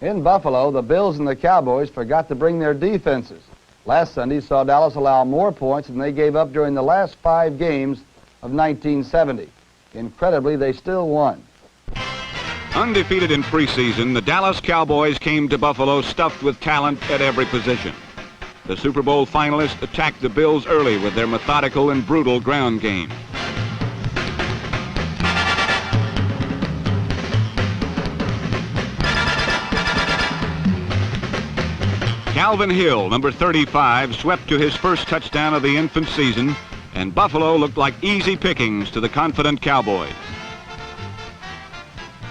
In Buffalo, the Bills and the Cowboys forgot to bring their defenses. Last Sunday saw Dallas allow more points than they gave up during the last 5 games of 1970. Incredibly, they still won. Undefeated in preseason, the Dallas Cowboys came to Buffalo stuffed with talent at every position. The Super Bowl finalists attacked the Bills early with their methodical and brutal ground game. Calvin Hill, number 35, swept to his first touchdown of the infant season, and Buffalo looked like easy pickings to the confident Cowboys.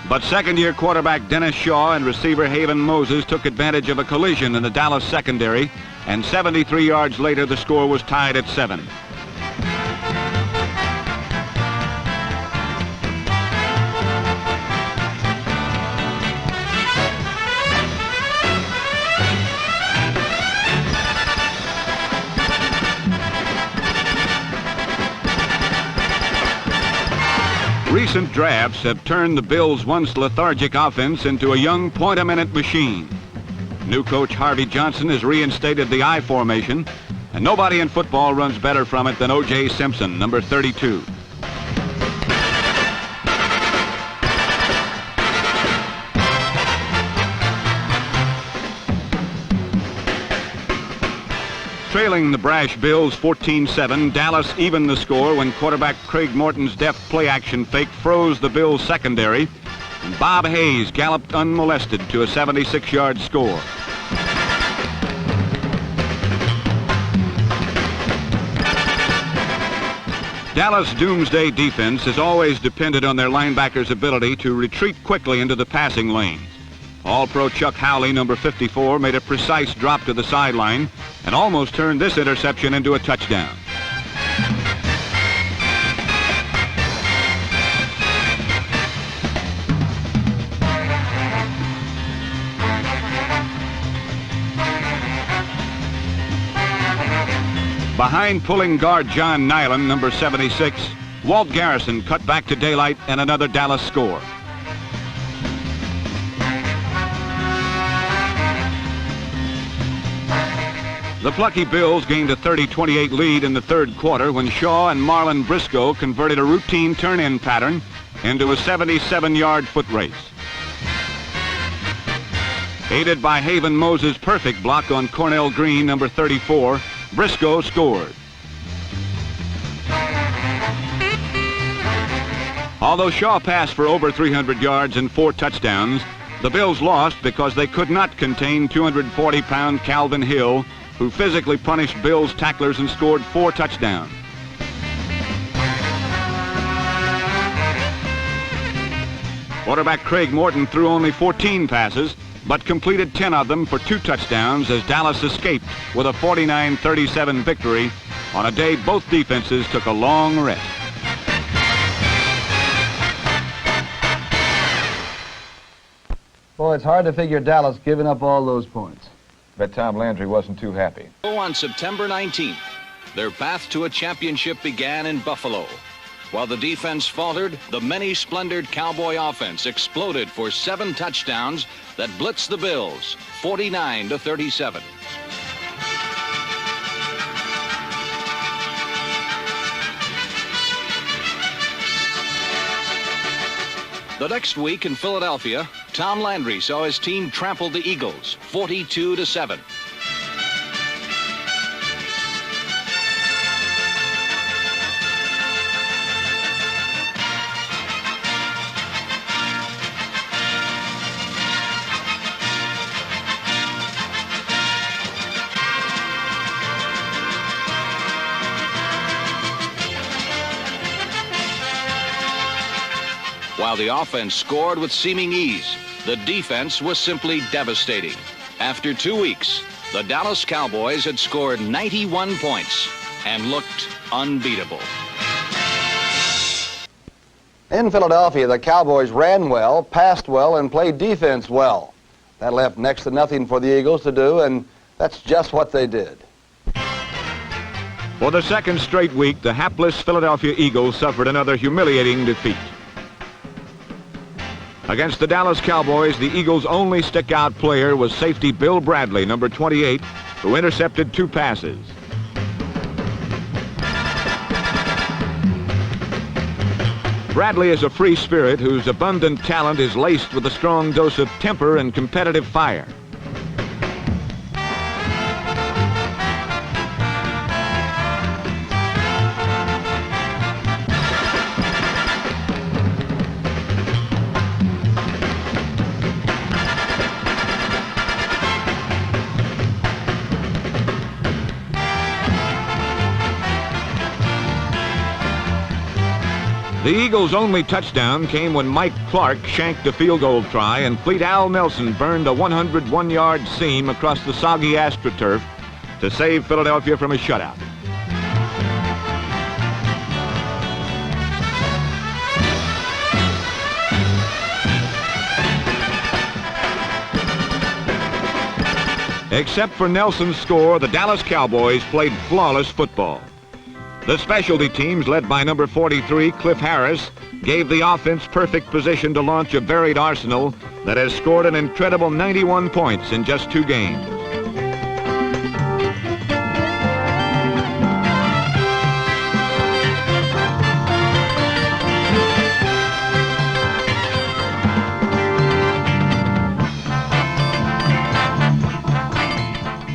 But second-year quarterback Dennis Shaw and receiver Haven Moses took advantage of a collision in the Dallas secondary, and 73 yards later the score was tied at 7. Recent drafts have turned the Bills' once lethargic offense into a young point-a-minute machine. New coach Harvey Johnson has reinstated the I formation, and nobody in football runs better from it than O.J. Simpson, number 32. Trailing the brash Bills 14-7, Dallas evened the score when quarterback Craig Morton's deft play-action fake froze the Bills' secondary, and Bob Hayes galloped unmolested to a 76-yard score. Dallas' doomsday defense has always depended on their linebackers' ability to retreat quickly into the passing lanes. All-Pro Chuck Howley, number 54, made a precise drop to the sideline and almost turned this interception into a touchdown. Behind pulling guard John Nyland, number 76, Walt Garrison cut back to daylight and another Dallas score. The plucky Bills gained a 30-28 lead in the third quarter when Shaw and Marlon Briscoe converted a routine turn-in pattern into a 77-yard foot race. Aided by Haven Moses' perfect block on Cornell Green, number 34, Briscoe scored. Although Shaw passed for over 300 yards and 4 touchdowns, the Bills lost because they could not contain 240-pound Calvin Hill, who physically punished Bills tacklers and scored 4 touchdowns. Quarterback Craig Morton threw only 14 passes, but completed 10 of them for 2 touchdowns as Dallas escaped with a 49-37 victory on a day both defenses took a long rest. Boy, it's hard to figure Dallas giving up all those points. Bet Tom Landry wasn't too happy. On September 19th, their path to a championship began in Buffalo. While the defense faltered, the many-splendored Cowboy offense exploded for 7 touchdowns that blitzed the Bills, 49-37. The next week in Philadelphia, Tom Landry saw his team trample the Eagles, 42-7. While the offense scored with seeming ease, the defense was simply devastating. After 2 weeks, the Dallas Cowboys had scored 91 points and looked unbeatable. In Philadelphia, the Cowboys ran well, passed well, and played defense well. That left next to nothing for the Eagles to do, and that's just what they did. For the second straight week, the hapless Philadelphia Eagles suffered another humiliating defeat. Against the Dallas Cowboys, the Eagles' only stick-out player was safety Bill Bradley, number 28, who intercepted 2 passes. Bradley is a free spirit whose abundant talent is laced with a strong dose of temper and competitive fire. The Eagles' only touchdown came when Mike Clark shanked a field goal try and Fleet Al Nelson burned a 101-yard seam across the soggy AstroTurf to save Philadelphia from a shutout. Except for Nelson's score, the Dallas Cowboys played flawless football. The specialty teams, led by number 43, Cliff Harris, gave the offense perfect position to launch a varied arsenal that has scored an incredible 91 points in just 2 games.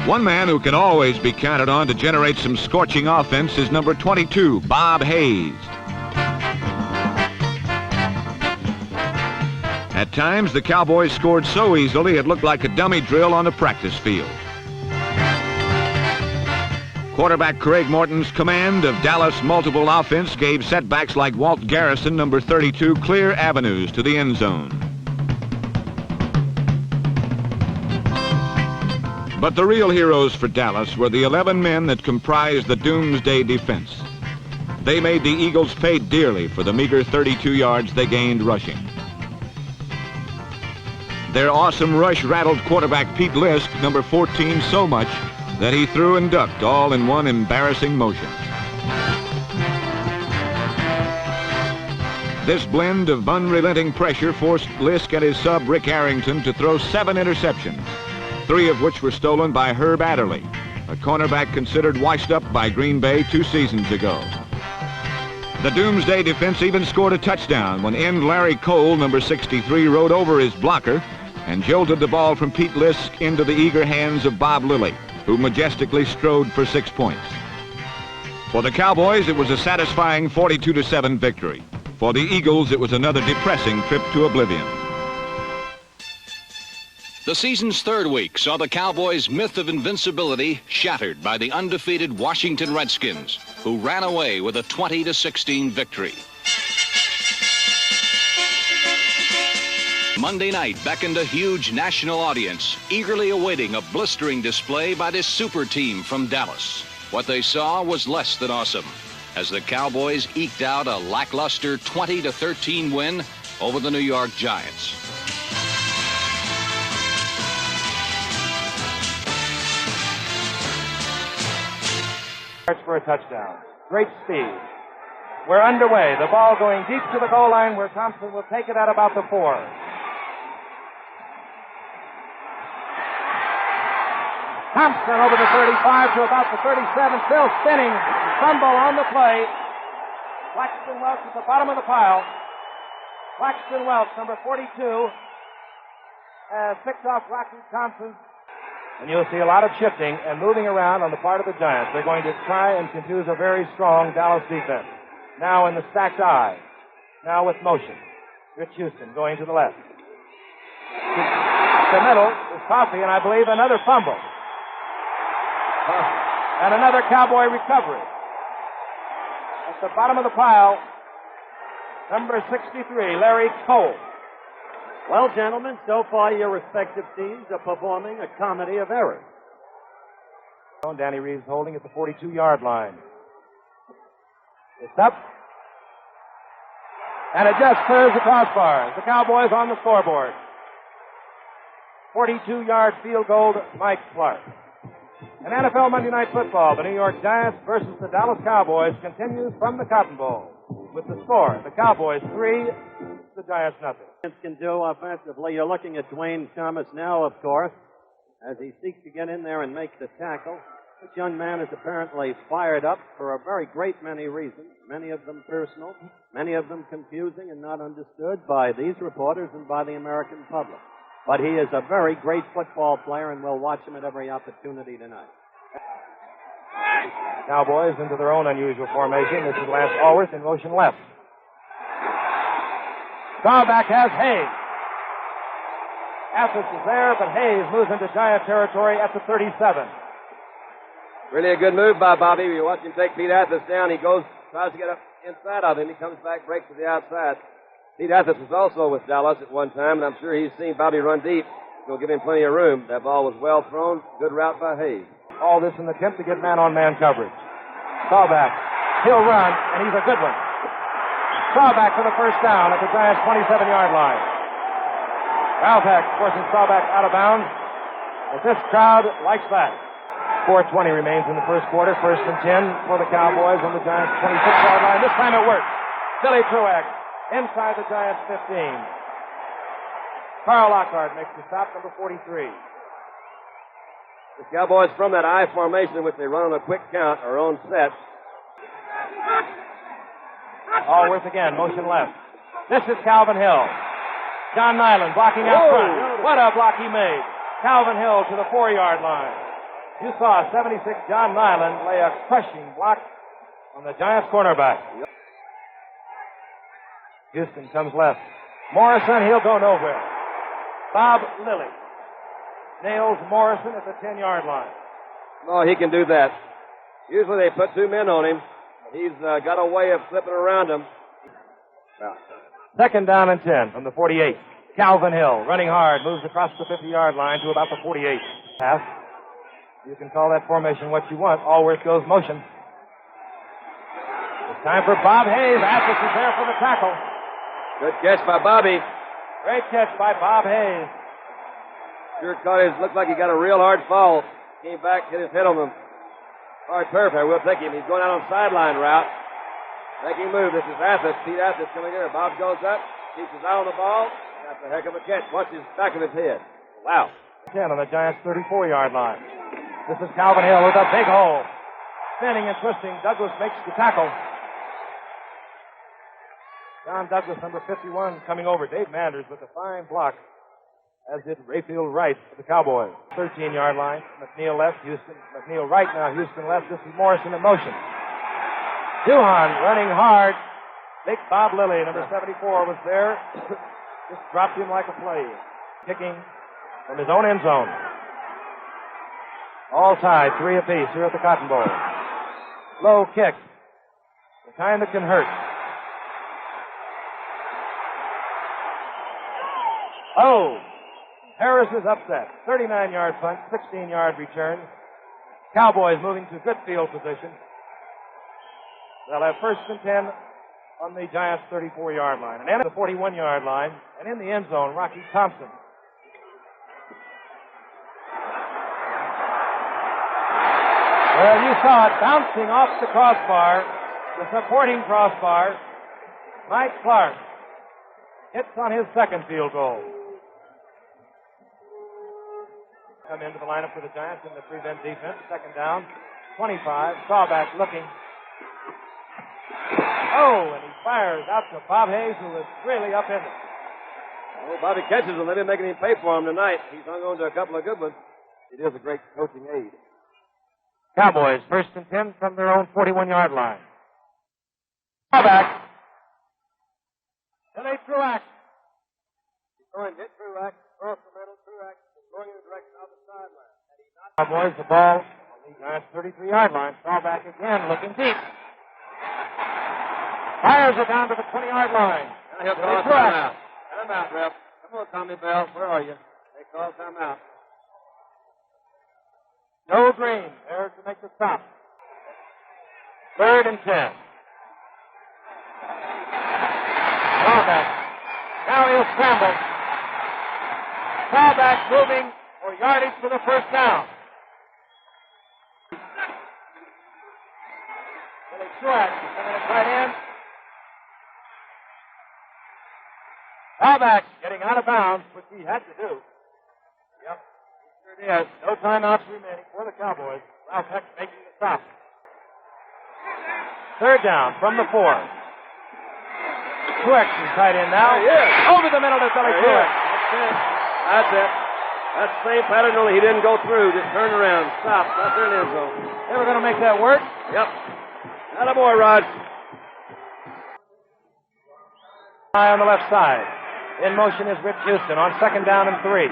One man who can always be counted on to generate some scorching offense is number 22, Bob Hayes. At times, the Cowboys scored so easily it looked like a dummy drill on the practice field. Quarterback Craig Morton's command of Dallas' multiple offense gave setbacks like Walt Garrison, number 32, clear avenues to the end zone. But the real heroes for Dallas were the 11 men that comprised the Doomsday defense. They made the Eagles pay dearly for the meager 32 yards they gained rushing. Their awesome rush rattled quarterback Pete Lisk, number 14, so much that he threw and ducked all in one embarrassing motion. This blend of unrelenting pressure forced Lisk and his sub Rick Arrington to throw 7 interceptions, 3 of which were stolen by Herb Adderley, a cornerback considered washed up by Green Bay 2 seasons ago. The Doomsday defense even scored a touchdown when end Larry Cole, number 63, rode over his blocker and jolted the ball from Pete Lisk into the eager hands of Bob Lilly, who majestically strode for 6 points. For the Cowboys, it was a satisfying 42-7 victory. For the Eagles, it was another depressing trip to oblivion. The season's 3rd week saw the Cowboys' myth of invincibility shattered by the undefeated Washington Redskins, who ran away with a 20-16 victory. Monday night beckoned a huge national audience, eagerly awaiting a blistering display by this super team from Dallas. What they saw was less than awesome, as the Cowboys eked out a lackluster 20-13 win over the New York Giants. For a touchdown. Great speed. We're underway. The ball going deep to the goal line where Thompson will take it at about the 4. Thompson over the 35 to about the 37, still spinning. Fumble on the play. Claxton Welch at the bottom of the pile. Claxton Welch, number 42, has picked off Rocky Thompson. And you'll see a lot of shifting and moving around on the part of the Giants. They're going to try and confuse a very strong Dallas defense. Now in the stacked I. Now with motion. Rich Houston going to the left. The middle is Coffey, and I believe another fumble. And another Cowboy recovery. At the bottom of the pile, number 63, Larry Cole. Well, gentlemen, so far your respective teams are performing a comedy of errors. Danny Reeves holding at the 42-yard line. It's up. And it just clears the crossbars. The Cowboys on the scoreboard. 42-yard field goal to Mike Clark. In NFL Monday Night Football, the New York Giants versus the Dallas Cowboys continues from the Cotton Bowl with the score. The Cowboys 3, the Giants nothing. Can do offensively. You're looking at Dwayne Thomas now, of course, as he seeks to get in there and make the tackle. This young man is apparently fired up for a very great many reasons, many of them personal, many of them confusing and not understood by these reporters and by the American public. But he is a very great football player, and we'll watch him at every opportunity tonight. Cowboys into their own unusual formation. This is Lance Allworth in motion left. Staubach has Hayes. Athos is there, but Hayes moves into Giant territory at the 37. Really a good move by Bobby. You watch him take Pete Athos down. He goes, tries to get up inside of him. He comes back, breaks to the outside. Pete Athos was also with Dallas at one time, and I'm sure he's seen Bobby run deep. He'll give him plenty of room. That ball was well thrown. Good route by Hayes. All this in the attempt to get man-on-man coverage. Staubach, he'll run, and he's a good one. Staubach for the first down at the Giants' 27-yard line. Valpak forcing Staubach out of bounds. But this crowd likes that. 4:20 remains in the first quarter. 1st and 10 for the Cowboys on the Giants' 26-yard line. This time it works. Billy Truax inside the Giants' 15. Carl Lockhart makes the stop, number 43. The Cowboys from that I formation, which they run on a quick count, are on set. Allworth again, motion left. This is Calvin Hill. John Nyland blocking out front. What a block he made. Calvin Hill to the 4-yard line. You saw 76 John Nyland lay a crushing block on the Giants cornerback. Houston comes left. Morrison, he'll go nowhere. Bob Lilly nails Morrison at the 10-yard line. Oh, he can do that. Usually they put 2 men on him. He's got a way of slipping around them. 2nd down and 10 from the 48. Calvin Hill running hard, moves across the 50-yard line to about the 48. Pass. You can call that formation what you want. Allworth goes motion. It's time for Bob Hayes. Athos is there for the tackle. Good catch by Bobby. Great catch by Bob Hayes. Sure caught his, looked like he got a real hard fall. Came back, hit his head on the hard turf here. We'll take him. He's going out on sideline route. Making move. This is Athos. Pete Athos coming here. Bob goes up, keeps his eye on the ball. That's a heck of a catch. Watch his back of his head. Wow. 10 on the Giants' 34-yard line. This is Calvin Hill with a big hole. Spinning and twisting. Douglas makes the tackle. John Douglas, number 51, coming over. Dave Manders with a fine block, as did Rayfield Wright for the Cowboys. 13-yard line. McNeil left. Houston. McNeil right now. Houston left. This is Morrison in motion. Duhan running hard. Big Bob Lilly, number 74, was there. Just dropped him like a play. Kicking from his own end zone. All tied, 3 apiece here at the Cotton Bowl. Low kick. The kind that can hurt. Oh! Harris is upset. 39-yard punt, 16-yard return. Cowboys moving to good field position. They'll have 1st and 10 on the Giants' 34-yard line. And then at the 41-yard line, and in the end zone, Rocky Thompson. Well, you saw it bouncing off the crossbar, the supporting crossbar. Mike Clark hits on his 2nd field goal. Come into the lineup for the Giants in the prevent defense. 2nd down, 25. Staubach looking. Oh, and he fires out to Bob Hayes, who is really up in it. Oh, Bobby catches him. They've been making him pay for him tonight. He's hung on to a couple of good ones. It is a great coaching aid. Cowboys, 1st and 10 from their own 41-yard line. Staubach. Billy Truax. He's going to hit Truax. Across the middle. Truax is going in the direction of the sideline. Cowboys, the ball on the Giants' 33-yard line. Staubach again looking deep. Fires it down to the 20-yard line. Now he'll call a timeout. Timeout, ref. Come on, Tommy Bell. Where are you? They call timeout. Joe Green there to make the stop. 3rd and 10. Staubach. Now he'll scramble. Staubach moving for yardage for the 1st down. Billy Truax coming at tight end. Foul back, getting out of bounds, which he had to do. Yep, sure did. No timeouts remaining for the Cowboys. Ralph Heck making the stop. Third down from the 4. Truex is tight in now. Over the middle to Billy Truex. That's it. That's the same pattern, only he didn't go through. Just turn around. Stop. Not there in the end zone. They were going to make that work. Yep. Attaboy, Rod. On the left side. In motion is Rich Houston on 2nd down and 3.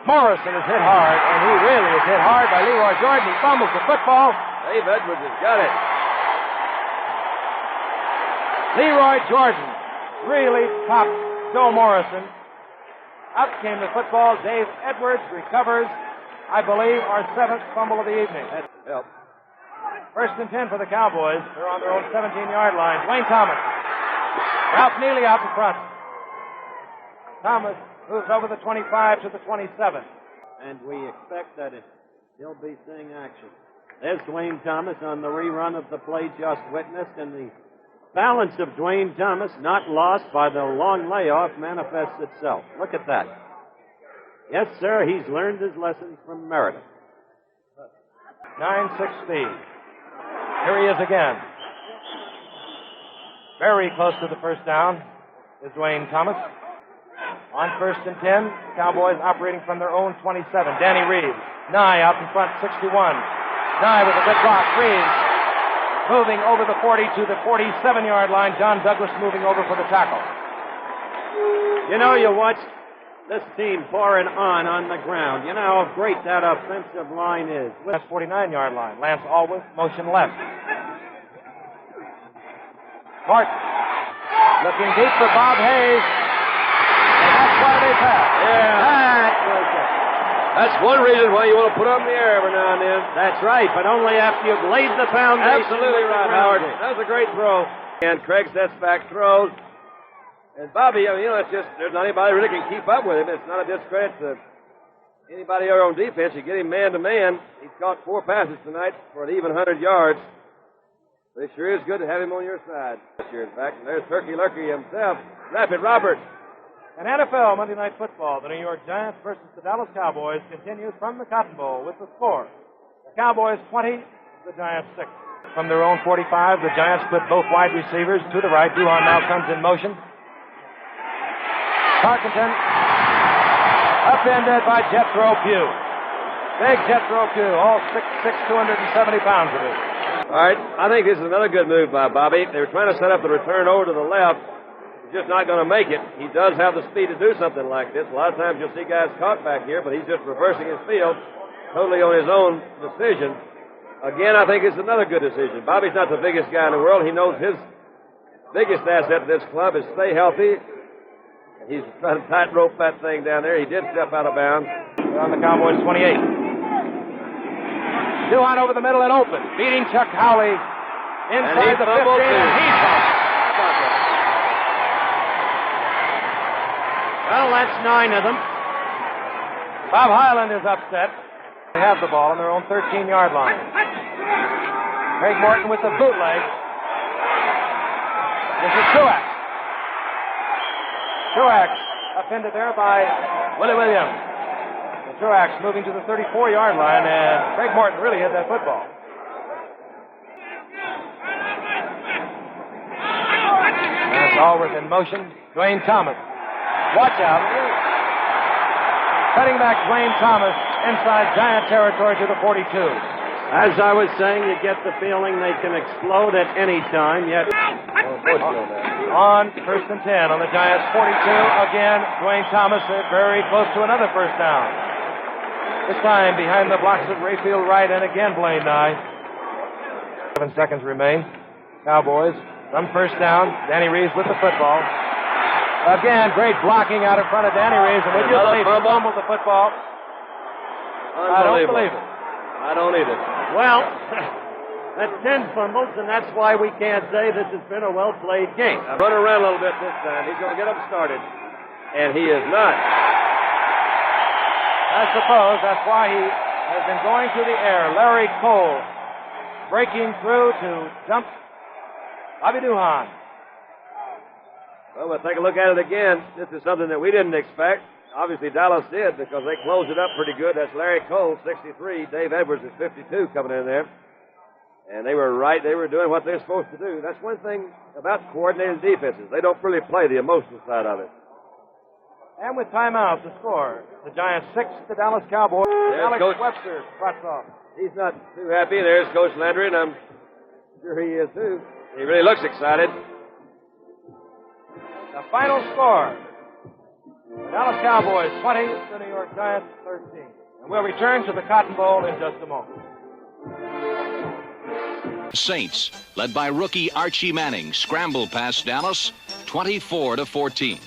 Morrison is hit hard, and he really is hit hard by Leroy Jordan. He fumbles the football. Dave Edwards has got it. Leroy Jordan really popped Joe Morrison. Out came the football. Dave Edwards recovers, I believe, our 7th fumble of the evening. That helped. 1st and 10 for the Cowboys. They're on their own 17-yard line. Dwayne Thomas. Ralph Neely out in front. Thomas moves over the 25 to the 27. And we expect that he'll be seeing action. There's Dwayne Thomas on the rerun of the play just witnessed, and the balance of Dwayne Thomas, not lost by the long layoff, manifests itself. Look at that. Yes, sir, he's learned his lessons from Meredith. 9-6 speed. Here he is again. Very close to the first down is Dwayne Thomas. On 1st and 10, Cowboys operating from their own 27. Danny Reeves. Nye out in front, 61. Nye with a good block. Reeves moving over the 40 to the 47-yard line. John Douglas moving over for the tackle. You know, you watch this team pouring on the ground. You know how great that offensive line is. That's 49-yard line. Lance Alworth, motion left. Martin looking deep for Bob Hayes. And that's why they pass. That's one reason why you want to put up in the air every now and then. That's right, but only after you've laid the foundation. Absolutely right, Howard. That was a great throw. And Craig sets back, throws. And Bobby, I mean, it's just, there's not anybody really can keep up with him. It's not a discredit to anybody on defense. You get him man to man. He's caught 4 passes tonight for an even 100 yards. But it sure is good to have him on your side. In fact, and there's Turkey Lurkey himself. Rapid Robert. And NFL Monday Night Football, the New York Giants versus the Dallas Cowboys, continues from the Cotton Bowl with the score. The Cowboys 20, the Giants 6. From their own 45, the Giants put both wide receivers to the right. Duhan now comes in motion. Parkinson upended by Jethro Pugh. Big Jethro Pugh, all 6'6", 270 pounds of it. All right, I think this is another good move by Bobby. They were trying to set up the return over to the left. He's just not going to make it. He does have the speed to do something like this. A lot of times you'll see guys caught back here, but he's just reversing his field totally on his own decision. Again, I think it's another good decision. Bobby's not the biggest guy in the world. He knows his biggest asset to this club is stay healthy. He's trying to tightrope that thing down there. He did step out of bounds. They're on the Cowboys 28. Duhan over the middle and open. Beating Chuck Howley inside the 15, and he fumbled. Well, that's 9 of them. Bob Hyland is upset. They have the ball on their own 13-yard line. Craig Morton with the bootleg. This is Truex. Truex offended there by Willie Williams. And Truex moving to the 34-yard line, and Craig Morton really hit that football. That's Alworth in motion. Dwayne Thomas. Watch out. Cutting back Dwayne Thomas inside Giant territory to the 42. As I was saying, you get the feeling they can explode at any time, yet... On 1st and 10 on the Giants 42. Again, Dwayne Thomas very close to another first down. This time behind the blocks of Rayfield Wright and again Blaine Nye. 7 seconds remain. Cowboys from first down. Danny Reeves with the football. Again, great blocking out in front of Danny Reeves, and would you believe he fumbled the football? I don't believe it. I don't either. Well, that's 10 fumbles, and that's why we can't say this has been a well-played game. Run around a little bit this time. He's going to get them started, and he is not. I suppose that's why he has been going to the air. Larry Cole breaking through to jump Bobby Duhan. Well, we'll take a look at it again. This is something that we didn't expect. Obviously, Dallas did because they closed it up pretty good. That's Larry Cole, 63. Dave Edwards is 52 coming in there. And they were right. They were doing what they're supposed to do. That's one thing about coordinated defenses. They don't really play the emotional side of it. And with timeout, the score. The Giants 6, the Dallas Cowboys. Alex Webster trots off. He's not too happy. There's Coach Landry, and I'm sure he is too. He really looks excited. The final score. The Dallas Cowboys 20, the New York Giants 13. And we'll return to the Cotton Bowl in just a moment. Saints, led by rookie Archie Manning, scrambled past Dallas 24-14.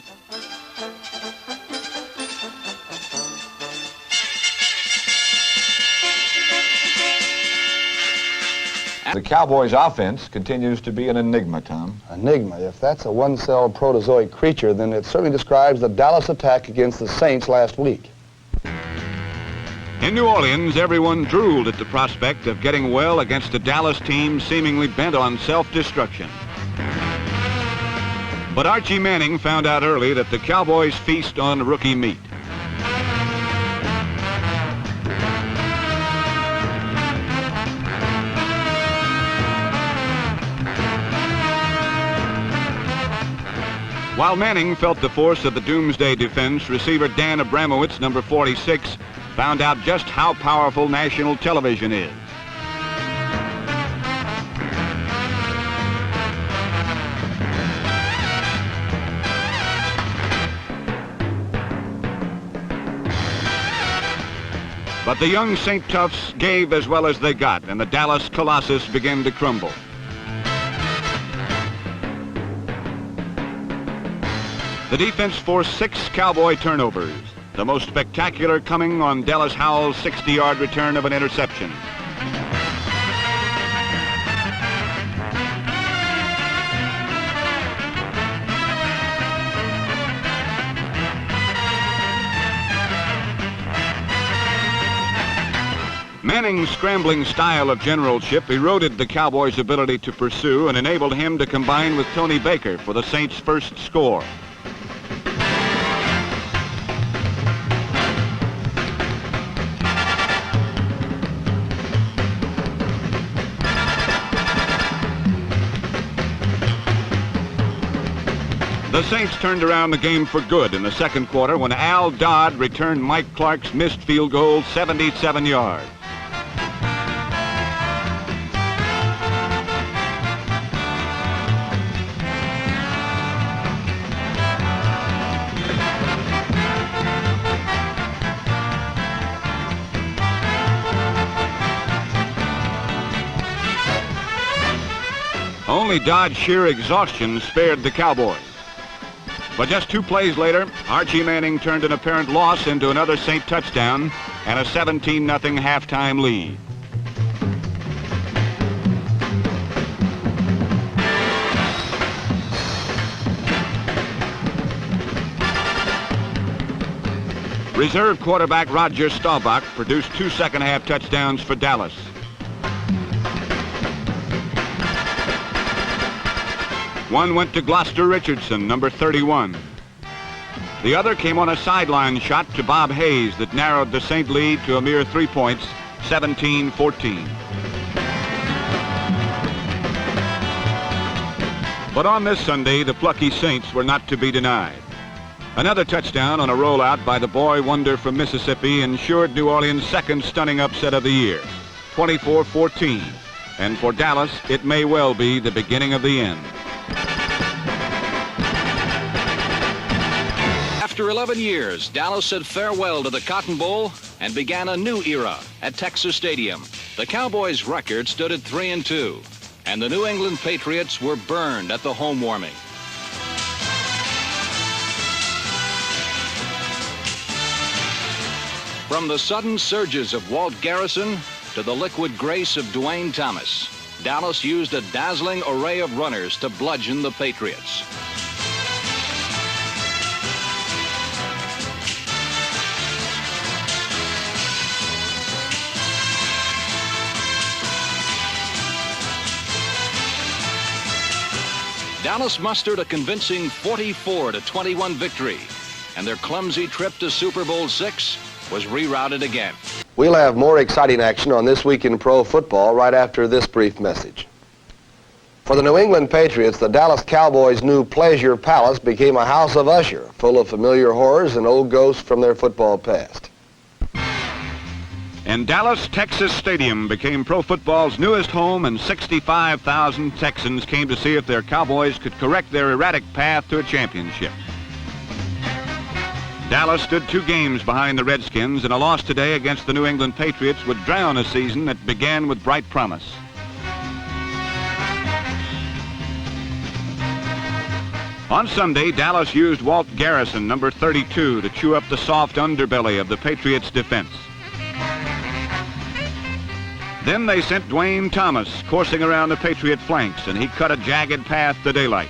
The Cowboys' offense continues to be an enigma, Tom. Enigma. If that's a one-celled protozoic creature, then it certainly describes the Dallas attack against the Saints last week. In New Orleans, everyone drooled at the prospect of getting well against a Dallas team seemingly bent on self-destruction. But Archie Manning found out early that the Cowboys feast on rookie meat. While Manning felt the force of the doomsday defense, receiver Dan Abramowitz, number 46, found out just how powerful national television is. But the young St. Tufts gave as well as they got, and the Dallas Colossus began to crumble. The defense forced 6 Cowboy turnovers, the most spectacular coming on Dallas Howell's 60-yard return of an interception. Manning's scrambling style of generalship eroded the Cowboys' ability to pursue and enabled him to combine with Tony Baker for the Saints' first score. The Saints turned around the game for good in the second quarter when Al Dodd returned Mike Clark's missed field goal 77 yards. Only Dodd's sheer exhaustion spared the Cowboys. But just 2 plays later, Archie Manning turned an apparent loss into another Saint touchdown and a 17-0 halftime lead. Reserve quarterback Roger Staubach produced 2 second-half touchdowns for Dallas. One went to Gloucester Richardson, number 31. The other came on a sideline shot to Bob Hayes that narrowed the Saint lead to a mere 3 points, 17-14. But on this Sunday, the plucky Saints were not to be denied. Another touchdown on a rollout by the boy wonder from Mississippi ensured New Orleans' second stunning upset of the year, 24-14. And for Dallas, it may well be the beginning of the end. After 11 years, Dallas said farewell to the Cotton Bowl and began a new era at Texas Stadium. The Cowboys' record stood at 3-2, and the New England Patriots were burned at the home warming. From the sudden surges of Walt Garrison to the liquid grace of Dwayne Thomas, Dallas used a dazzling array of runners to bludgeon the Patriots. Dallas mustered a convincing 44-21 victory, and their clumsy trip to Super Bowl VI was rerouted again. We'll have more exciting action on This Week in Pro Football right after this brief message. For the New England Patriots, the Dallas Cowboys' new Pleasure Palace became a house of usher, full of familiar horrors and old ghosts from their football past. And Dallas, Texas Stadium became pro football's newest home, and 65,000 Texans came to see if their Cowboys could correct their erratic path to a championship. Dallas stood 2 games behind the Redskins, and a loss today against the New England Patriots would drown a season that began with bright promise. On Sunday, Dallas used Walt Garrison, number 32, to chew up the soft underbelly of the Patriots' defense. Then they sent Dwayne Thomas coursing around the Patriot flanks, and he cut a jagged path to daylight.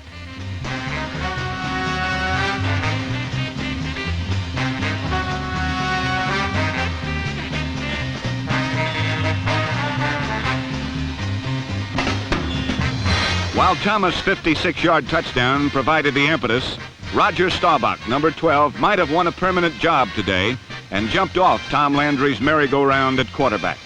While Thomas' 56-yard touchdown provided the impetus, Roger Staubach, number 12, might have won a permanent job today and jumped off Tom Landry's merry-go-round at quarterback.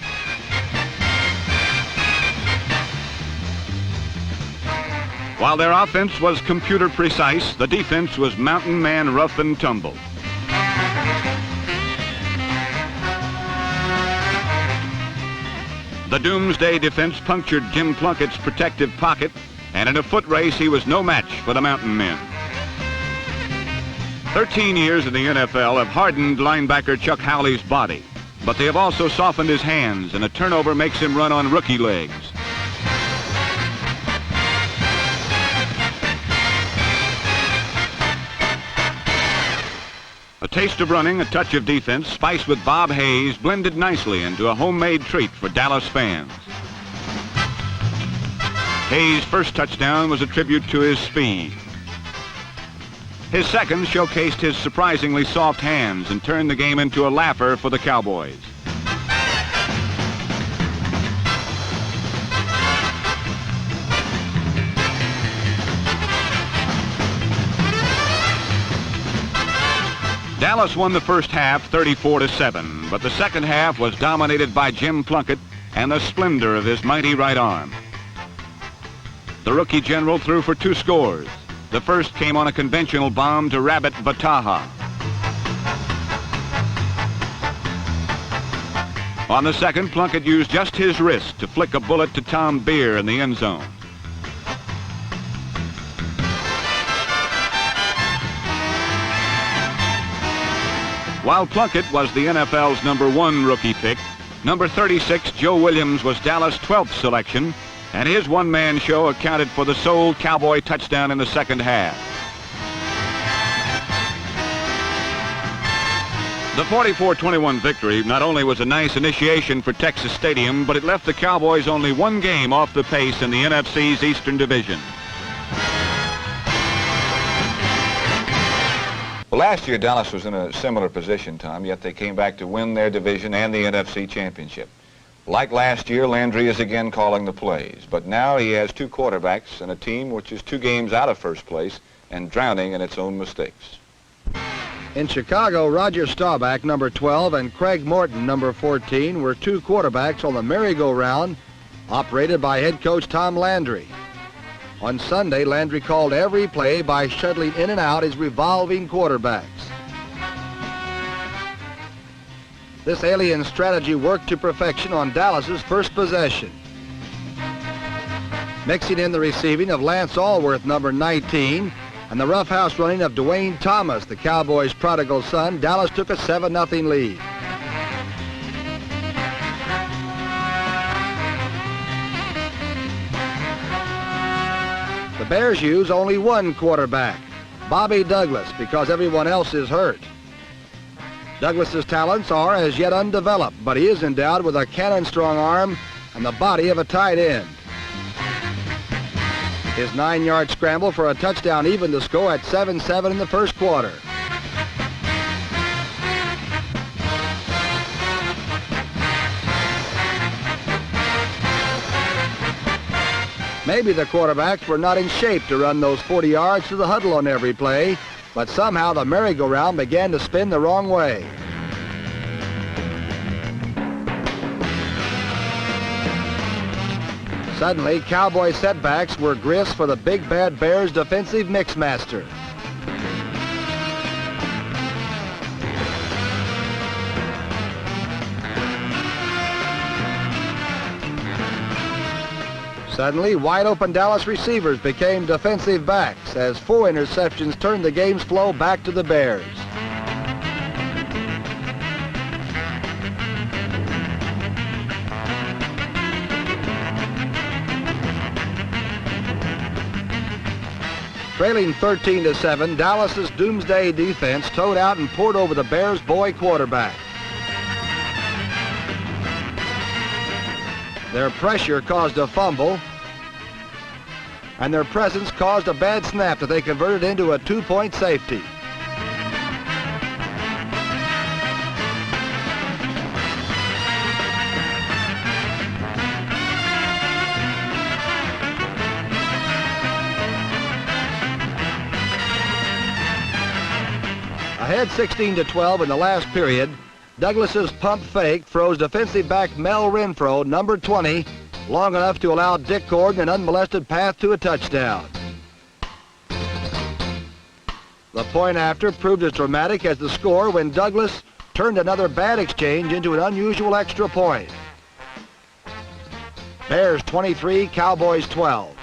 While their offense was computer precise, the defense was mountain man rough and tumble. The Doomsday defense punctured Jim Plunkett's protective pocket, and in a foot race he was no match for the mountain men. 13 years in the NFL have hardened linebacker Chuck Howley's body, but they have also softened his hands, and a turnover makes him run on rookie legs. A taste of running, a touch of defense, spiced with Bob Hayes, blended nicely into a homemade treat for Dallas fans. Hayes' first touchdown was a tribute to his speed. His second showcased his surprisingly soft hands and turned the game into a laugher for the Cowboys. Dallas won the first half 34-7, but the second half was dominated by Jim Plunkett and the splendor of his mighty right arm. The rookie general threw for 2 scores. The first came on a conventional bomb to Rabbit Vataha. On the second, Plunkett used just his wrist to flick a bullet to Tom Beer in the end zone. While Plunkett was the NFL's number 1 rookie pick, number 36, Joe Williams, was Dallas' 12th selection, and his one-man show accounted for the sole Cowboy touchdown in the second half. The 44-21 victory not only was a nice initiation for Texas Stadium, but it left the Cowboys only 1 game off the pace in the NFC's Eastern Division. Well, last year Dallas was in a similar position, Tom, yet they came back to win their division and the NFC Championship. Like last year, Landry is again calling the plays, but now he has 2 quarterbacks and a team which is 2 games out of first place and drowning in its own mistakes. In Chicago, Roger Staubach, number 12, and Craig Morton, number 14, were 2 quarterbacks on the merry-go-round operated by head coach Tom Landry. On Sunday, Landry called every play by shuttling in and out his revolving quarterbacks. This alien strategy worked to perfection on Dallas's first possession. Mixing in the receiving of Lance Allworth, number 19, and the roughhouse running of Dwayne Thomas, the Cowboys' prodigal son, Dallas took a 7-0 lead. The Bears use only 1 quarterback, Bobby Douglas, because everyone else is hurt. Douglas's talents are as yet undeveloped, but he is endowed with a cannon-strong arm and the body of a tight end. His 9-yard scramble for a touchdown evened the score at 7-7 in the first quarter. Maybe the quarterbacks were not in shape to run those 40 yards to the huddle on every play, but somehow the merry-go-round began to spin the wrong way. Suddenly, Cowboy setbacks were grist for the Big Bad Bears defensive mixmaster. Suddenly, wide-open Dallas receivers became defensive backs as 4 interceptions turned the game's flow back to the Bears. Trailing 13-7, Dallas's doomsday defense towed out and poured over the Bears' boy quarterback. Their pressure caused a fumble, and their presence caused a bad snap that they converted into a 2-point safety. Ahead 16-12 in the last period, Douglas's pump fake throws defensive back Mel Renfro, number 20, long enough to allow Dick Gordon an unmolested path to a touchdown. The point after proved as dramatic as the score when Douglas turned another bad exchange into an unusual extra point. Bears 23, Cowboys 12.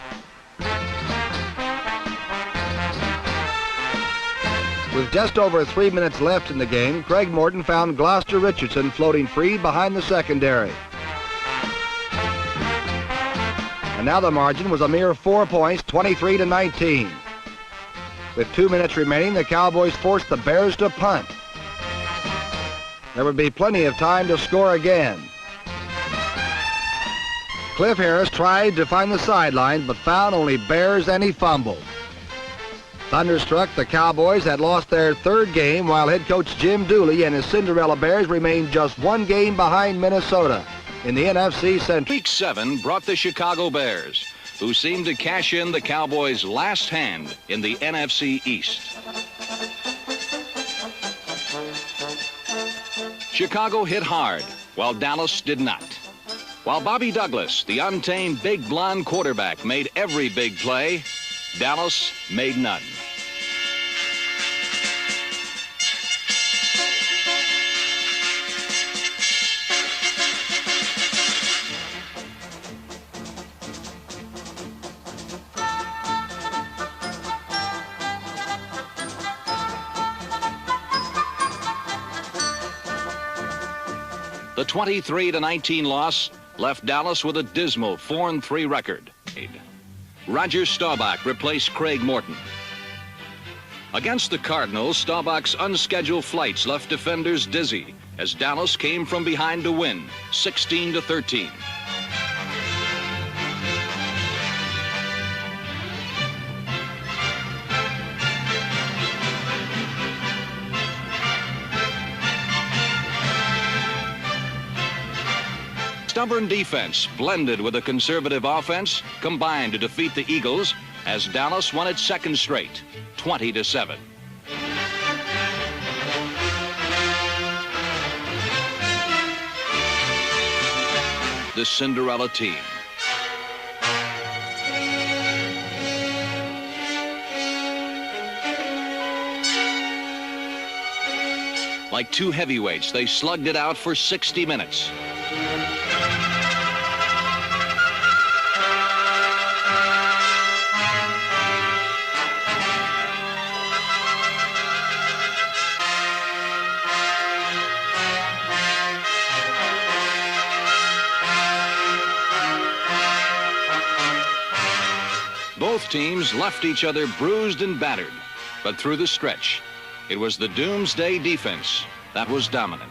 With just over 3 minutes left in the game, Craig Morton found Gloucester Richardson floating free behind the secondary. And now the margin was a mere 4 points, 23-19. With 2 minutes remaining, the Cowboys forced the Bears to punt. There would be plenty of time to score again. Cliff Harris tried to find the sideline, but found only Bears and he fumbled. Thunderstruck, the Cowboys had lost their 3rd game, while head coach Jim Dooley and his Cinderella Bears remained just 1 game behind Minnesota in the NFC Central. Week 7 brought the Chicago Bears, who seemed to cash in the Cowboys' last hand in the NFC East. Chicago hit hard, while Dallas did not. While Bobby Douglas, the untamed big blonde quarterback, made every big play, Dallas made none. The 23-19 loss left Dallas with a dismal 4-3 record. Roger Staubach replaced Craig Morton. Against the Cardinals, Staubach's unscheduled flights left defenders dizzy as Dallas came from behind to win, 16-13. Stubborn defense blended with a conservative offense combined to defeat the Eagles as Dallas won its 2nd straight, 20-7. The Cinderella team. Like 2 heavyweights, they slugged it out for 60 minutes. Both teams left each other bruised and battered, but through the stretch, it was the doomsday defense that was dominant.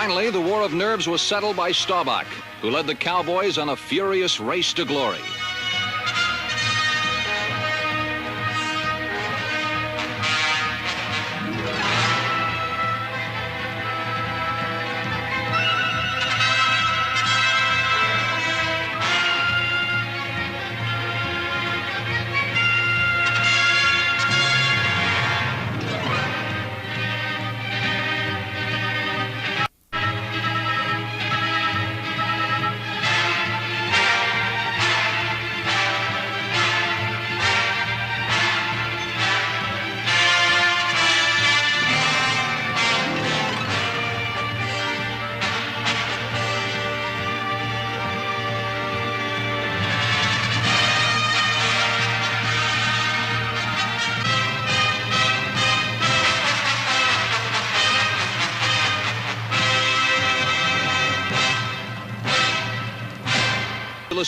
Finally, the war of nerves was settled by Staubach, who led the Cowboys on a furious race to glory.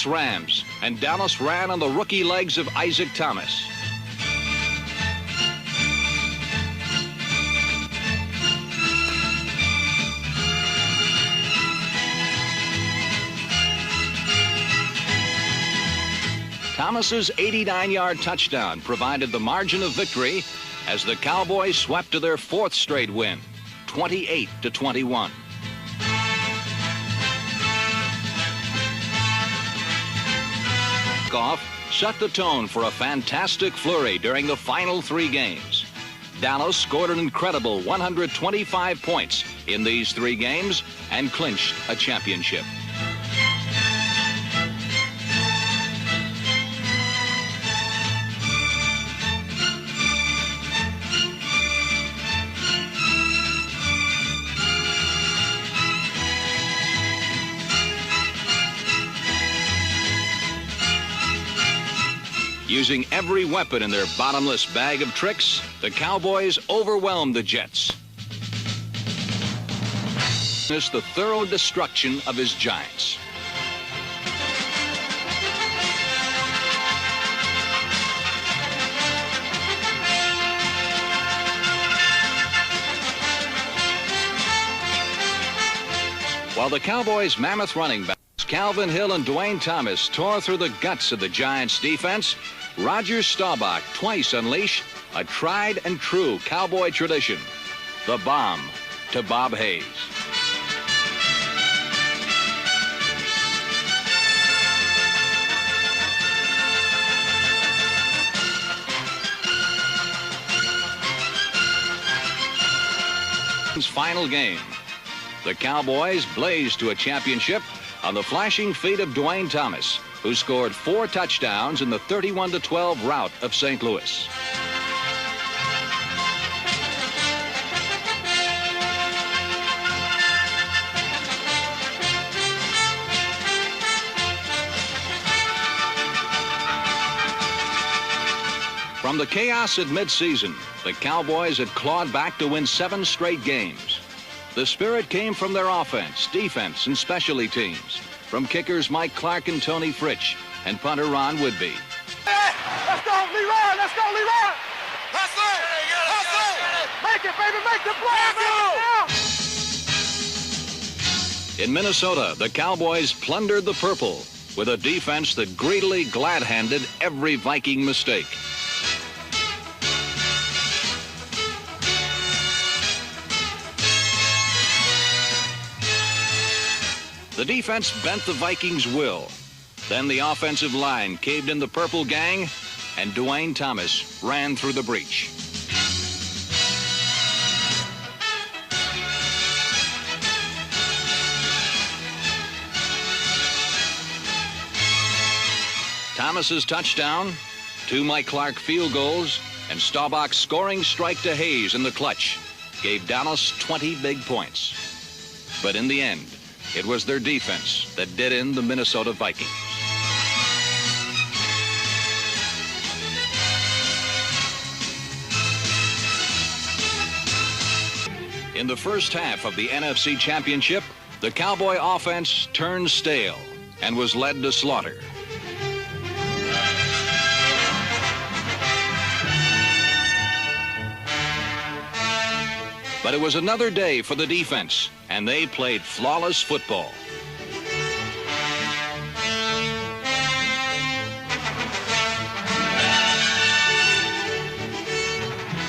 Rams, and Dallas ran on the rookie legs of Isaac Thomas. Thomas's 89-yard touchdown provided the margin of victory as the Cowboys swept to their fourth straight win, 28-21. Off set the tone for a fantastic flurry during the final 3 games. Dallas scored an incredible 125 points in these 3 games and clinched a championship. Using every weapon in their bottomless bag of tricks, the Cowboys overwhelmed the Jets. This the thorough destruction of his Giants. While the Cowboys' mammoth running backs, Calvin Hill and Dwayne Thomas, tore through the guts of the Giants' defense, Roger Staubach twice unleashed a tried and true Cowboy tradition, the bomb to Bob Hayes. Final game. The Cowboys blazed to a championship on the flashing feet of Dwayne Thomas, who scored 4 touchdowns in the 31-12 rout of St. Louis. From the chaos at midseason, the Cowboys had clawed back to win 7 straight games. The spirit came from their offense, defense, and specialty teams, from kickers Mike Clark and Tony Fritsch, and punter Ron Woodby. Hey, let's go, Leroy! Let's go, Leroy! Hustle! Hustle! Make it, baby! Make the play! In Minnesota, the Cowboys plundered the purple with a defense that greedily glad-handed every Viking mistake. The defense bent the Vikings' will. Then the offensive line caved in the purple gang, and Dwayne Thomas ran through the breach. Thomas's touchdown, 2 Mike Clark field goals, and Staubach's scoring strike to Hayes in the clutch gave Dallas 20 big points. But in the end, it was their defense that did in the Minnesota Vikings. In the first half of the NFC Championship, the Cowboy offense turned stale and was led to slaughter. But it was another day for the defense, and they played flawless football.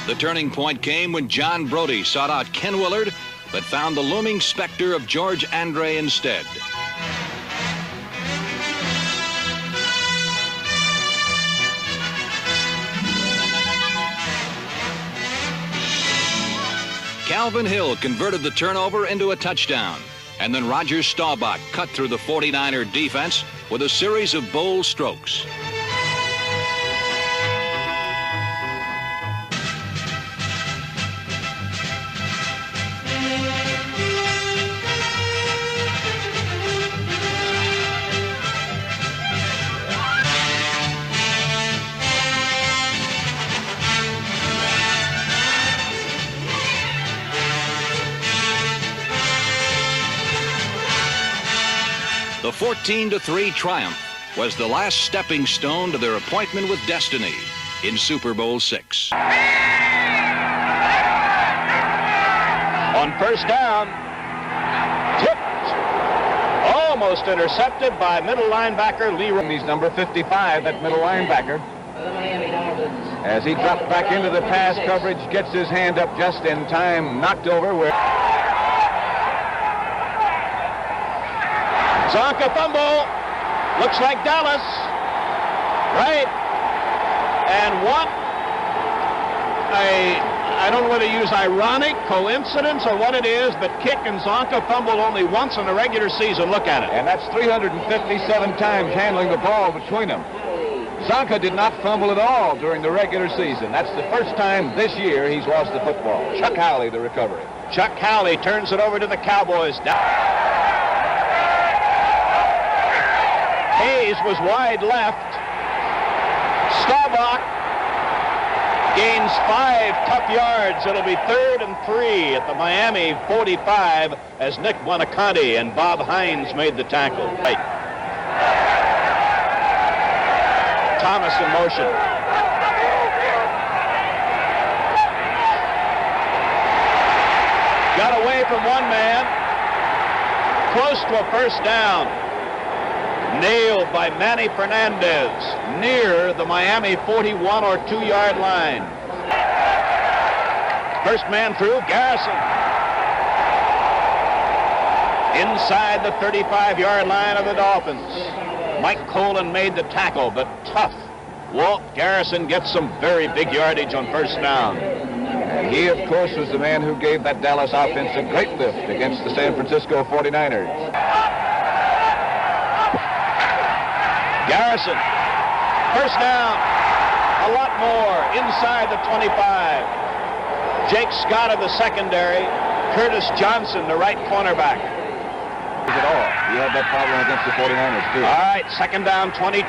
The turning point came when John Brody sought out Ken Willard, but found the looming specter of George Andre instead. Calvin Hill converted the turnover into a touchdown, and then Roger Staubach cut through the 49er defense with a series of bold strokes. The 14-3 triumph was the last stepping stone to their appointment with destiny in Super Bowl VI. On first down, tipped, almost intercepted by middle linebacker Leroy. He's number 55, that middle linebacker. As he dropped back into the pass coverage, gets his hand up just in time, knocked over where... Zonka fumble. Looks like Dallas. Right. And what I don't want to use ironic, coincidence, or what it is, but Kick and Zonka fumbled only once in the regular season. Look at it. And that's 357 times handling the ball between them. Zonka did not fumble at all during the regular season. That's the first time this year he's lost the football. Chuck Howley, the recovery. Chuck Howley turns it over to the Cowboys. Hayes was wide left. Staubach gains 5 tough yards. It'll be 3rd and 3 at the Miami 45 as Nick Buonaconti and Bob Hines made the tackle. Right. Thomas in motion. Got away from one man. Close to a first down. Nailed by Manny Fernandez near the Miami 41 or 2-yard line. First man through, Garrison. Inside the 35-yard line of the Dolphins. Mike Colin made the tackle, but tough. Walt Garrison gets some very big yardage on first down. And he, of course, was the man who gave that Dallas offense a great lift against the San Francisco 49ers. Garrison, first down, a lot more, inside the 25. Jake Scott of the secondary, Curtis Johnson, the right cornerback. At all. He had that problem against the 49ers, too. All right, second down, 22.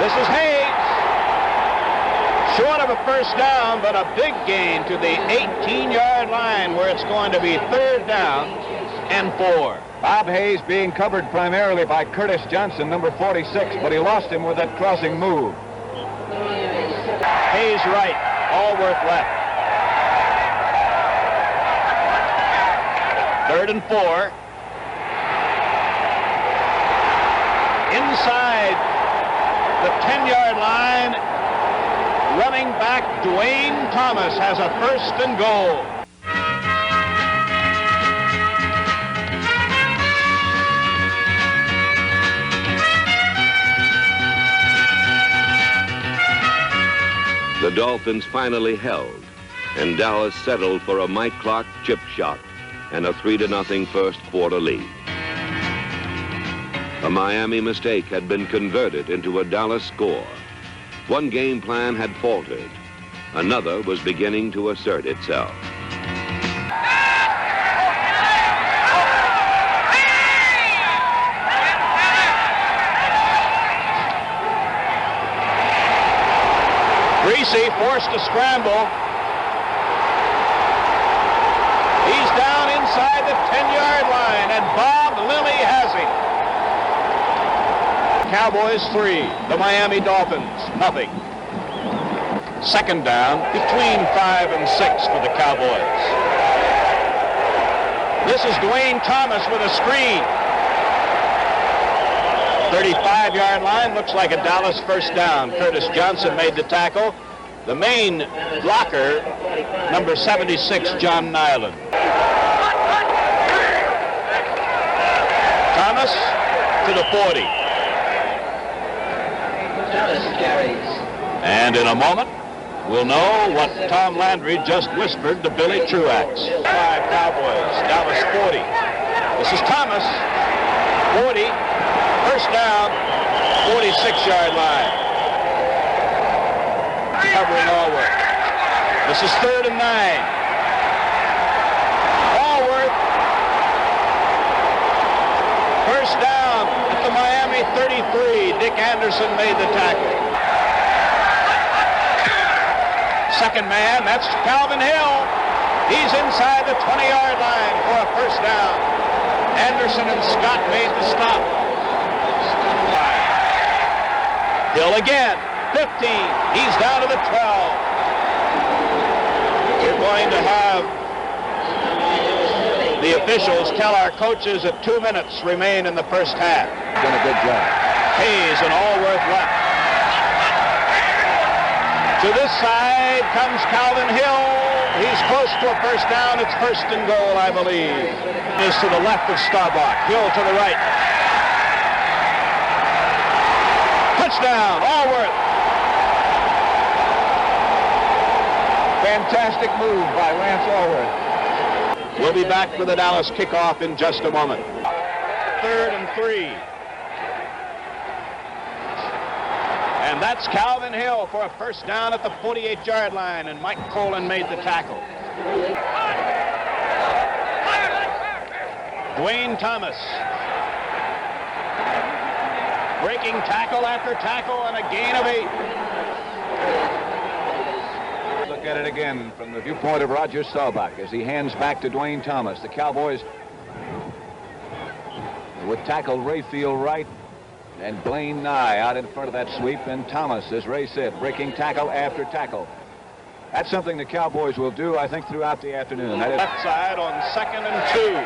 This is Hayes. Short of a first down, but a big gain to the 18-yard line where it's going to be 3rd down and 4. Bob Hayes being covered primarily by Curtis Johnson, number 46, but he lost him with that crossing move. Hayes right, Allworth left. 3rd and 4. Inside the 10-yard line, running back Dwayne Thomas has a 1st and goal. The Dolphins finally held, and Dallas settled for a mite clock chip shot and a 3-0 first quarter lead. A Miami mistake had been converted into a Dallas score. One game plan had faltered. Another was beginning to assert itself. Greasy forced to scramble. He's down inside the 10-yard line, and Bob Lilly has him. Cowboys 3, the Miami Dolphins, nothing. Second down, between 5 and 6 for the Cowboys. This is Dwayne Thomas with a screen. 35-yard line, looks like a Dallas first down. Curtis Johnson made the tackle. The main blocker, number 76, John Nyland. Thomas to the 40. And in a moment, we'll know what Tom Landry just whispered to Billy Truax. 5 Cowboys, Dallas 40. This is Thomas, 40, first down, 46-yard line. Covering Allworth. This is 3rd and 9. Allworth, first down at the Miami 33. Dick Anderson made the tackle. Second man, that's Calvin Hill. He's inside the 20-yard line for a first down. Anderson and Scott made the stop. Hill again, 15. He's down to the 12. We're going to have the officials tell our coaches that 2 minutes remain in the first half. Done a good job. Hayes and Allworth left. To this side comes Calvin Hill. He's close to a first down. It's 1st and goal, I believe. Is to the left of Staubach. Hill to the right. Touchdown, Allworth. Fantastic move by Lance Allworth. We'll be back with the Dallas kickoff in just a moment. 3rd and 3. And that's Calvin Hill for a first down at the 48-yard line, and Mike Colin made the tackle. Dwayne Thomas. Breaking tackle after tackle and a gain of 8. Look at it again from the viewpoint of Roger Staubach as he hands back to Dwayne Thomas. The Cowboys would tackle Rayfield Wright and Blaine Nye out in front of that sweep, and Thomas, as Ray said, breaking tackle after tackle. That's something the Cowboys will do, I think, throughout the afternoon. Left side on 2nd and 2.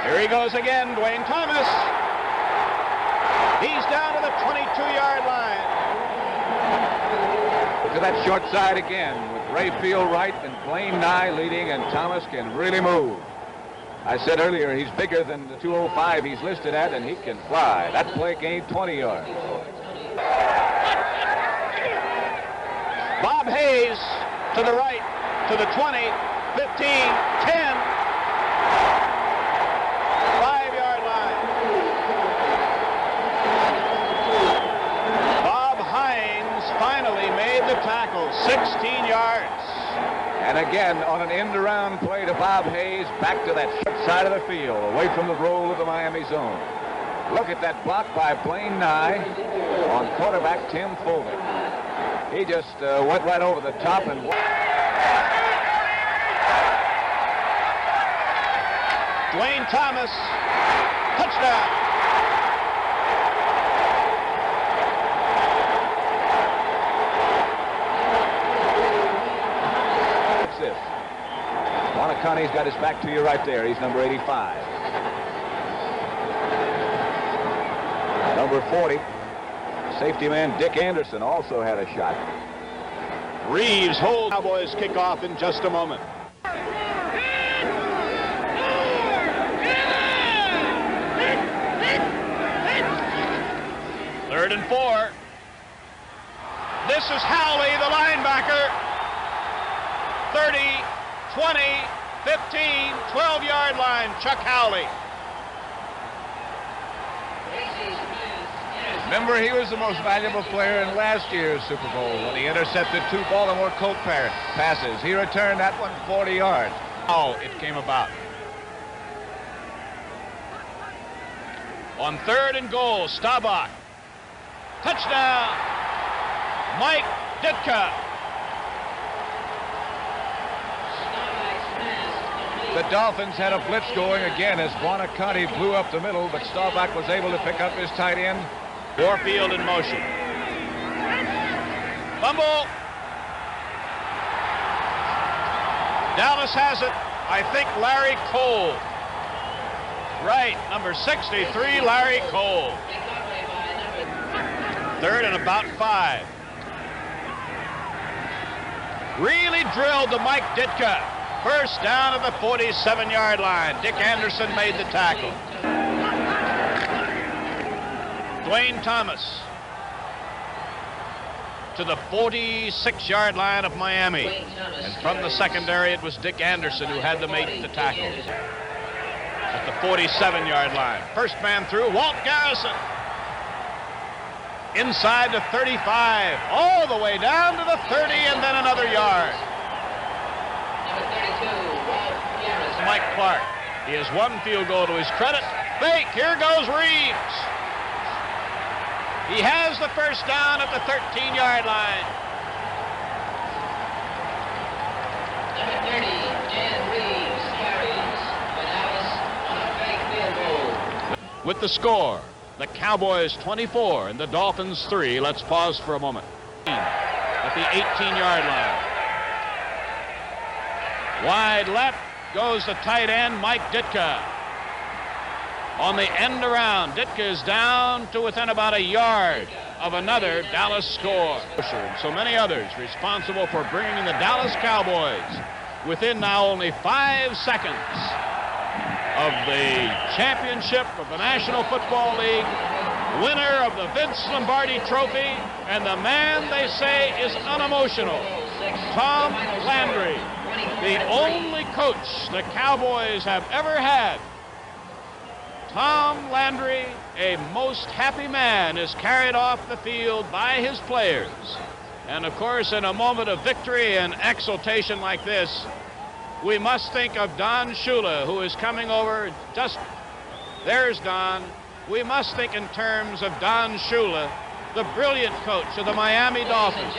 Here he goes again, Dwayne Thomas. He's down to the 22-yard line. To that short side again with Rayfield Wright and Blaine Nye leading, and Thomas can really move. I said earlier he's bigger than the 205 he's listed at, and he can fly. That play gained 20 yards. Bob Hayes to the right, to the 20, 15, 10. 5-yard line. Bob Hines finally made the tackle, 16 yards. And again, on an end-around play to Bob Hayes, back to that short side of the field, away from the roll of the Miami zone. Look at that block by Blaine Nye on quarterback Tim Fulton. He just went right over the top and... Dwayne Thomas, touchdown. Connie's got his back to you right there. He's number 85. Number 40, safety man Dick Anderson also had a shot. Reeves holds. Cowboys kick off in just a moment. 3rd and 4. This is Howley, the linebacker. 30, 20, 15, 12-yard line, Chuck Howley. Remember, he was the most valuable player in last year's Super Bowl when he intercepted 2 Baltimore Colt passes. He returned that one 40 yards. Oh, it came about. On 3rd and goal, Staubach. Touchdown, Mike Ditka. The Dolphins had a blitz going again as Buoniconti blew up the middle, but Staubach was able to pick up his tight end. Warfield in motion. Fumble. Dallas has it. I think Larry Cole. Right, number 63, Larry Cole. Third and about 5. Really drilled to Mike Ditka. First down at the 47-yard line. Dick Anderson made the tackle. Dwayne Thomas to the 46-yard line of Miami. And from the secondary, it was Dick Anderson who had to make the tackle. At the 47-yard line. First man through, Walt Garrison. Inside to 35, all the way down to the 30, and then another yard. Mike Clark. He has one field goal to his credit. Fake, here goes Reeves. He has the first down at the 13-yard line. Number 30, Jan Reeves carries for Dallas on a fake field goal. With the score, the Cowboys 24 and the Dolphins 3. Let's pause for a moment. At the 18-yard line. Wide left goes the tight end, Mike Ditka. On the end around, Ditka is down to within about a yard of another Dallas score. And so many others responsible for bringing the Dallas Cowboys within now only 5 seconds of the championship of the National Football League, winner of the Vince Lombardi Trophy, and the man they say is unemotional, Tom Landry, the only coach the Cowboys have ever had. Tom Landry, a most happy man, is carried off the field by his players. And of course, in a moment of victory and exultation like this, we must think of Don Shula, who is coming over. There's Don. We must think in terms of Don Shula, the brilliant coach of the Miami Dolphins,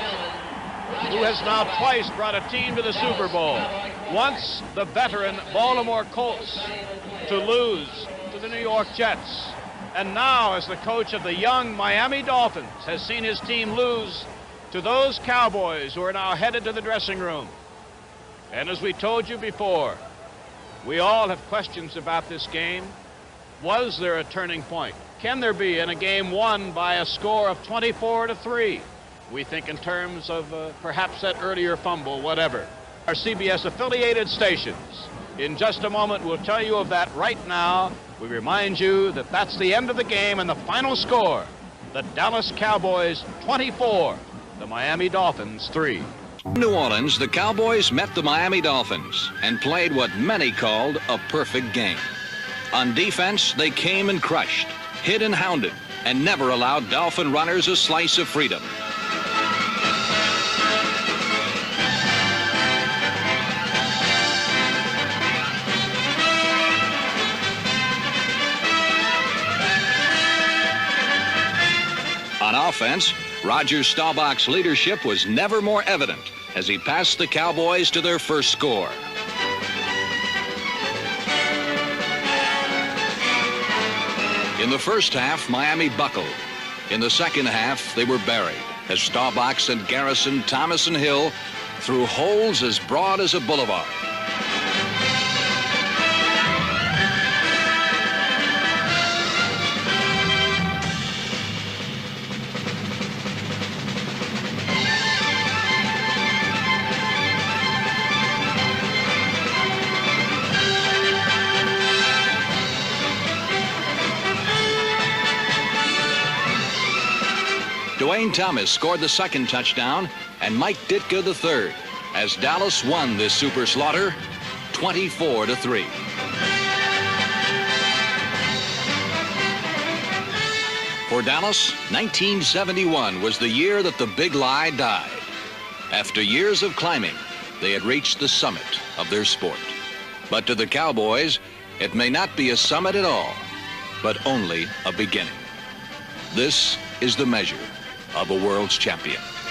who has now twice brought a team to the Super Bowl. Once the veteran Baltimore Colts to lose to the New York Jets. And now, as the coach of the young Miami Dolphins, has seen his team lose to those Cowboys who are now headed to the dressing room. And as we told you before, we all have questions about this game. Was there a turning point? Can there be in a game won by a score of 24-3? We think in terms of perhaps that earlier fumble, whatever. Our CBS affiliated stations. In just a moment, we'll tell you of that. Right now, we remind you that that's the end of the game and the final score. The Dallas Cowboys 24, the Miami Dolphins 3. In New Orleans, the Cowboys met the Miami Dolphins and played what many called a perfect game. On defense, they came and crushed, hit and hounded, and never allowed Dolphin runners a slice of freedom. On offense, Roger Staubach's leadership was never more evident as he passed the Cowboys to their first score. In the first half, Miami buckled. In the second half, they were buried as Staubach sent Garrison, Thomas, and Hill through holes as broad as a boulevard. Dwayne Thomas scored the second touchdown, and Mike Ditka the third, as Dallas won this super slaughter 24-3. For Dallas, 1971 was the year that the big lie died. After years of climbing, they had reached the summit of their sport. But to the Cowboys, it may not be a summit at all, but only a beginning. This is the measure of a world's champion.